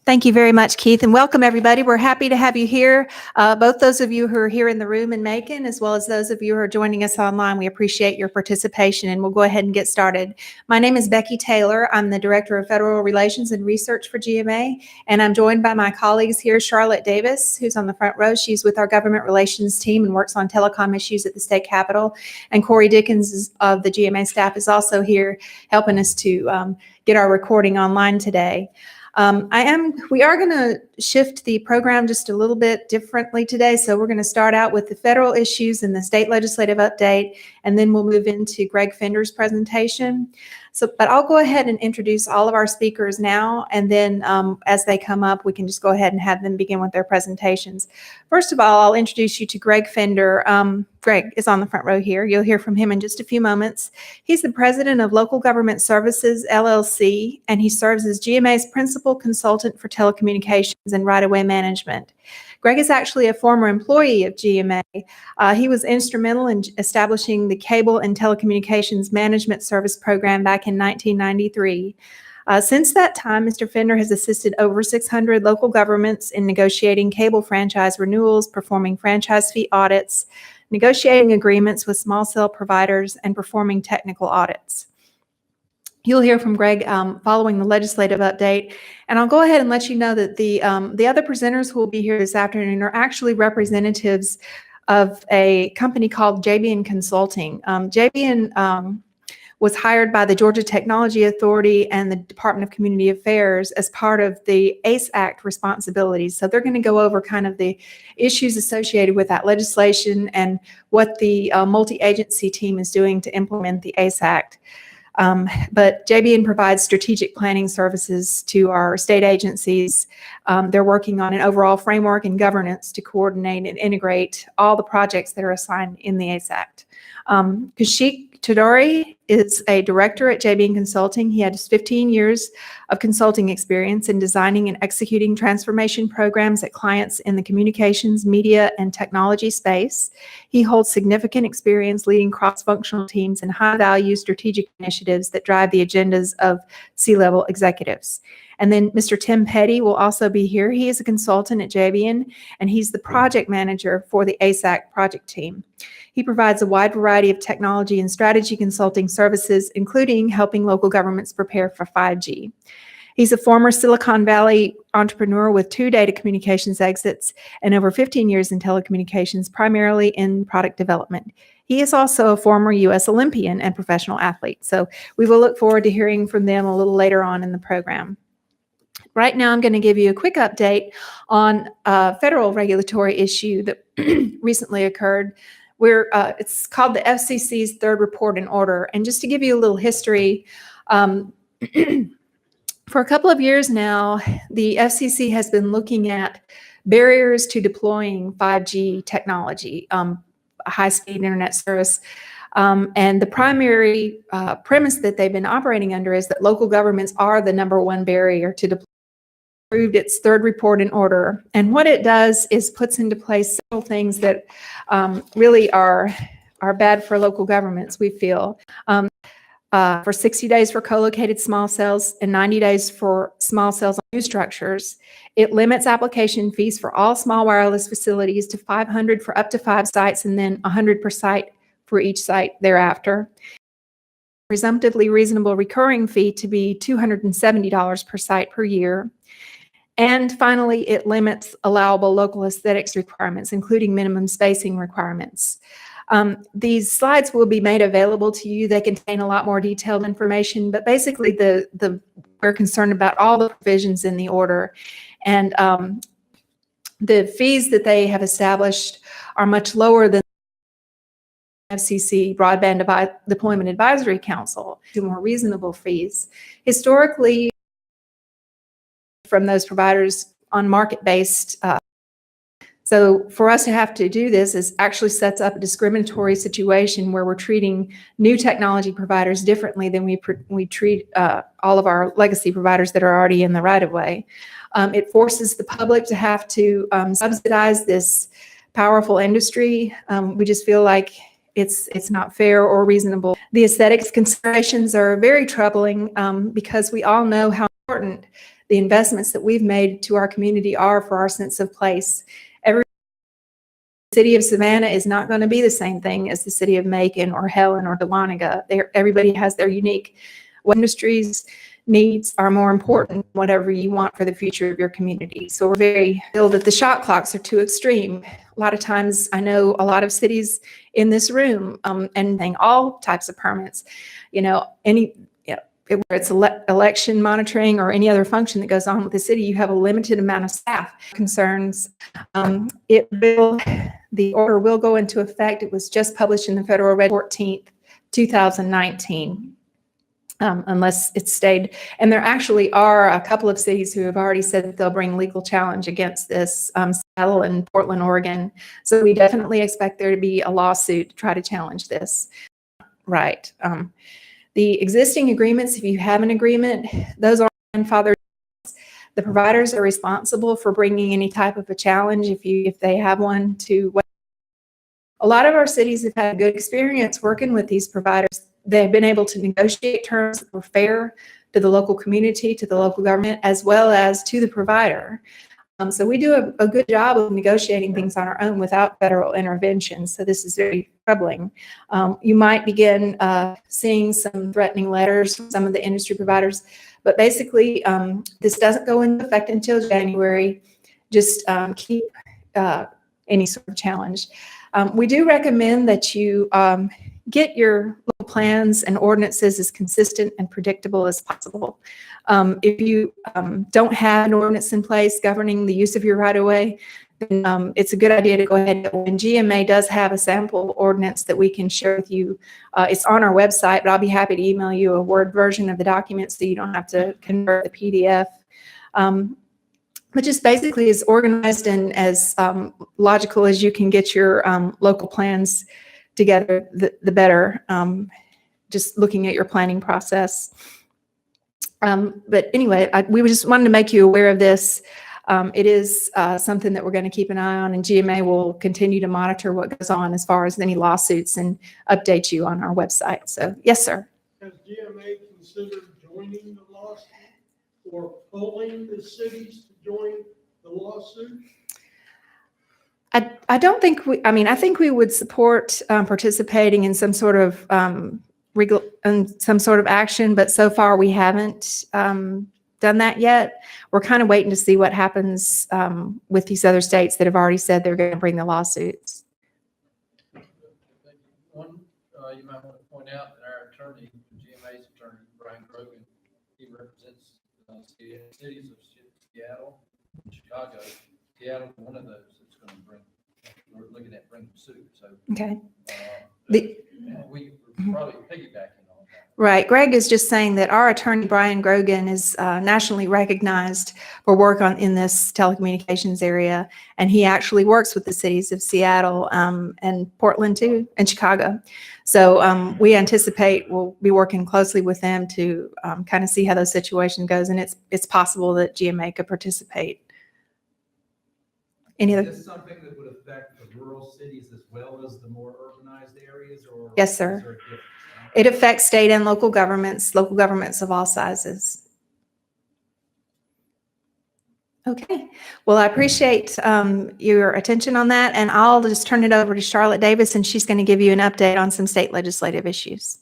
Thank you very much, Keith, and welcome everybody. We're happy to have you here, both those of you who are here in the room in Macon, as well as those of you who are joining us online. We appreciate your participation, and we'll go ahead and get started. My name is Becky Taylor. I'm the Director of Federal Relations and Research for GMA, and I'm joined by my colleagues here, Charlotte Davis, who's on the front row. She's with our Government Relations team and works on telecom issues at the State Capitol, and Corey Dickens of the GMA staff is also here helping us to get our recording online today. We are going to shift the program just a little bit differently today. So we're going to start out with the federal issues and the state legislative update, and then we'll move into Greg Fender's presentation. But I'll go ahead and introduce all of our speakers now, and then as they come up, we can just go ahead and have them begin with their presentations. First of all, I'll introduce you to Greg Fender. Greg is on the front row here. You'll hear from him in just a few moments. He's the president of Local Government Services, LLC, and he serves as GMA's principal consultant for telecommunications and right-of-way management. Greg is actually a former employee of GMA. He was instrumental in establishing the Cable and Telecommunications Management Service Program back in 1993. Since that time, Mr. Fender has assisted over 600 local governments in negotiating cable franchise renewals, performing franchise fee audits, negotiating agreements with small cell providers, and performing technical audits. You'll hear from Greg following the legislative update, and I'll go ahead and let you know that the other presenters who will be here this afternoon are actually representatives of a company called JBN Consulting. JBN was hired by the Georgia Technology Authority and the Department of Community Affairs as part of the ACE Act responsibilities. So they're going to go over kind of the issues associated with that legislation and what the multi-agency team is doing to implement the ACE Act. But JBN provides strategic planning services to our state agencies. They're working on an overall framework and governance to coordinate and integrate all the projects that are assigned in the ACE Act. Kashik Todori is a director at JBN Consulting. He has 15 years of consulting experience in designing and executing transformation programs at clients in the communications, media, and technology space. He holds significant experience leading cross-functional teams and high-value strategic initiatives that drive the agendas of C-level executives. And then Mr. Tim Petty will also be here. He is a consultant at JBN, and he's the project manager for the ACE Act project team. He provides a wide variety of technology and strategy consulting services, including helping local governments prepare for 5G. He's a former Silicon Valley entrepreneur with 2 data communications exits and over 15 years in telecommunications, primarily in product development. He is also a former U.S. Olympian and professional athlete. So we will look forward to hearing from them a little later on in the program. Right now, I'm going to give you a quick update on a federal regulatory issue that recently occurred. It's called the FCC's third report and order. And just to give you a little history, for a couple of years now, the FCC has been looking at barriers to deploying 5G technology, high-speed internet service. And the primary premise that they've been operating under is that local governments are the #1 barrier to deploy. Approved its third report in order, and what it does is puts into place several things that really are bad for local governments, we feel. For 60 days for co-located small cells and 90 days for small cells on new structures. It limits application fees for all small wireless facilities to $500 for up to 5 sites and then $100 per site for each site thereafter. Presumptively reasonable recurring fee to be $270 per site per year. And finally, it limits allowable local aesthetics requirements, including minimum spacing requirements. These slides will be made available to you. They contain a lot more detailed information, but basically we're concerned about all the provisions in the order. And the fees that they have established are much lower than FCC Broadband Deployment Advisory Council, to more reasonable fees. Historically, from those providers on market-based. So for us to have to do this is actually sets up a discriminatory situation where we're treating new technology providers differently than we treat all of our legacy providers that are already in the right-of-way. It forces the public to have to subsidize this powerful industry. We just feel like it's not fair or reasonable. The aesthetics considerations are very troubling because we all know how important the investments that we've made to our community are for our sense of place. City of Savannah is not going to be the same thing as the city of Macon or Helen or Dahlonega. Everybody has their unique industries. Needs are more important than whatever you want for the future of your community. So we're very feel that the shot clocks are too extreme. A lot of times I know a lot of cities in this room and all types of permits, whether it's election monitoring or any other function that goes on with the city, you have a limited amount of staff. Concerns. The order will go into effect. It was just published in the Federal Register 14th, 2019. Unless it's stayed. And there actually are a couple of cities who have already said that they'll bring legal challenge against this, Seattle and Portland, Oregon. So we definitely expect there to be a lawsuit to try to challenge this. Right. The existing agreements, if you have an agreement, those are grandfathered. The providers are responsible for bringing any type of a challenge if they have one to. A lot of our cities have had good experience working with these providers. They've been able to negotiate terms that were fair to the local community, to the local government, as well as to the provider. So we do a good job of negotiating things on our own without federal intervention. So this is very troubling. You might begin seeing some threatening letters from some of the industry providers, but basically this doesn't go into effect until January. Just keep any sort of challenge. We do recommend that you get your local plans and ordinances as consistent and predictable as possible. If you don't have an ordinance in place governing the use of your right-of-way, then it's a good idea to go ahead. And GMA does have a sample ordinance that we can share with you. It's on our website, but I'll be happy to email you a Word version of the document so you don't have to convert the PDF. But just basically as organized and as logical as you can get your local plans together, the better. Just looking at your planning process. But anyway, we just wanted to make you aware of this. It is something that we're going to keep an eye on, and GMA will continue to monitor what goes on as far as any lawsuits and update you on our website. So, yes, sir. Has GMA considered joining the lawsuit or pulling the cities to join the lawsuit? I don't think I think we would support participating in some sort of action, but so far we haven't done that yet. We're kind of waiting to see what happens with these other states that have already said they're going to bring the lawsuits. One, you might want to point out that our attorney, GMA's attorney, Brian Grogan, he represents cities of Seattle and Chicago. Seattle, one of those that's going to bring. We're looking at bringing suit. So okay. We're probably piggybacking on that. Right. Greg is just saying that our attorney, Brian Grogan, is nationally recognized for work in this telecommunications area. And he actually works with the cities of Seattle and Portland too, and Chicago. So we anticipate we'll be working closely with them to kind of see how those situations goes. And it's possible that GMA could participate. Is this something that would affect the rural cities as well as the more urbanized areas? Or yes, sir. It affects state and local governments of all sizes. Okay. Well, I appreciate your attention on that, and I'll just turn it over to Charlotte Davis, and she's going to give you an update on some state legislative issues.